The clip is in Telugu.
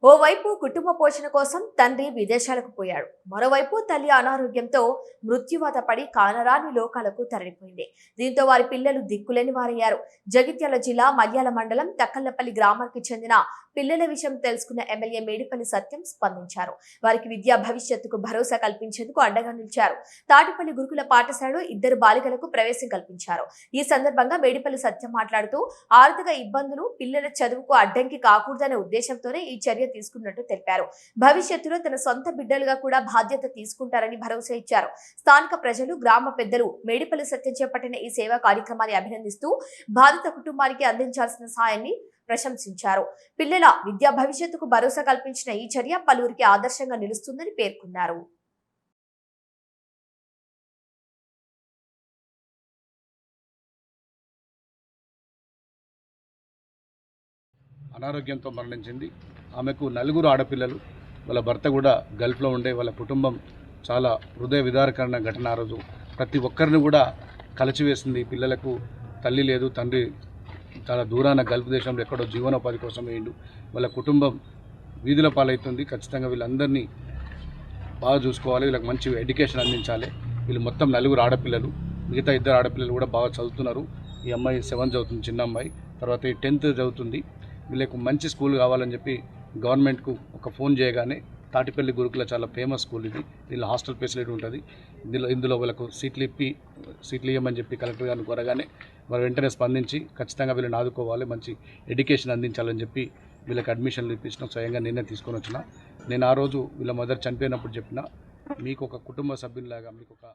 ఓవైపు కుటుంబ పోషణ కోసం తండ్రి విదేశాలకు పోయాడు. మరోవైపు తల్లి అనారోగ్యంతో మృత్యువాత పడి కానరాని లోకాలకు తరలిపోయింది. దీంతో వారి పిల్లలు దిక్కులేని వారయ్యారు. జగిత్యాల జిల్లా మల్యాల మండలం తక్కల్లపల్లి గ్రామానికి చెందిన పిల్లల విషయం తెలుసుకున్న ఎమ్మెల్యే మేడిపల్లి సత్యం స్పందించారు. వారికి విద్యా భవిష్యత్తుకు భరోసా కల్పించేందుకు అండగా నిలిచారు. తాటిపల్లి గురుకుల పాఠశాలలో 2 బాలికలకు ప్రవేశం కల్పించారు. ఈ సందర్భంగా మేడిపల్లి సత్యం మాట్లాడుతూ ఆర్థిక ఇబ్బందులు పిల్లల చదువుకు అడ్డంకి కాకూడదనే ఉద్దేశంతోనే ఈ చర్య తీసుకున్నట్టు తెలిపారు. భవిష్యత్తులో తన సొంత బిడ్డలుగా కూడా బాధ్యత తీసుకుంటారని భరోసా ఇచ్చారు. స్థానిక ప్రజలు, గ్రామ పెద్దలు మేడిపల్లి సత్యం చేపట్టిన ఈ సేవా కార్యక్రమాన్ని అభినందిస్తూ బాధిత కుటుంబానికి అందించాల్సిన సాయాన్ని ప్రశంసించారు. పిల్లల విద్యా భవిష్యత్తుకు భరోసా కల్పించిన ఈ చర్య పలువురికి ఆదర్శంగా నిలుస్తుందని పేర్కొన్నారు. అనారోగ్యంతో మరణించింది. ఆమెకు 4 ఆడపిల్లలు. వాళ్ళ భర్త కూడా గల్ఫ్లో ఉండే. వాళ్ళ కుటుంబం చాలా హృదయ విదారకరమైన ఘటన. ఆ రోజు ప్రతి ఒక్కరిని కూడా కలిచివేసింది. పిల్లలకు తల్లి లేదు, తండ్రి చాలా దూరాన గల్ఫ్ దేశంలో ఎక్కడో జీవనోపాధి కోసం వేయండు. వాళ్ళ కుటుంబం వీధుల పాలవుతుంది. ఖచ్చితంగా వీళ్ళందరినీ బాగా చూసుకోవాలి, వీళ్ళకి మంచి ఎడ్యుకేషన్ అందించాలి. వీళ్ళు మొత్తం 4 ఆడపిల్లలు. మిగతా 2 ఆడపిల్లలు కూడా బాగా చదువుతున్నారు. ఈ అమ్మాయి 7th చదువుతుంది, చిన్న అమ్మాయి. తర్వాత ఈ 10th చదువుతుంది. వీళ్ళకు మంచి స్కూల్ కావాలని చెప్పి గవర్నమెంట్కు ఒక ఫోన్ చేయగానే తాటిపల్లి గురుకుల చాలా ఫేమస్ స్కూల్ ఇది. దీనిలో హాస్టల్ ఫెసిలిటీ ఉంటుంది. ఇందులో వాళ్ళకు సీట్లు ఇవ్వమని చెప్పి కలెక్టర్ గారిని కోరగానే వారు వెంటనే స్పందించి ఖచ్చితంగా వీళ్ళని ఆదుకోవాలి, మంచి ఎడ్యుకేషన్ అందించాలని చెప్పి వీళ్ళకి అడ్మిషన్లు ఇప్పించిన స్వయంగా నేనే తీసుకొని వచ్చిన. నేను ఆ రోజు వీళ్ళ మదర్ చనిపోయినప్పుడు చెప్పిన, మీకు ఒక కుటుంబ సభ్యునిలాగా మీకు ఒక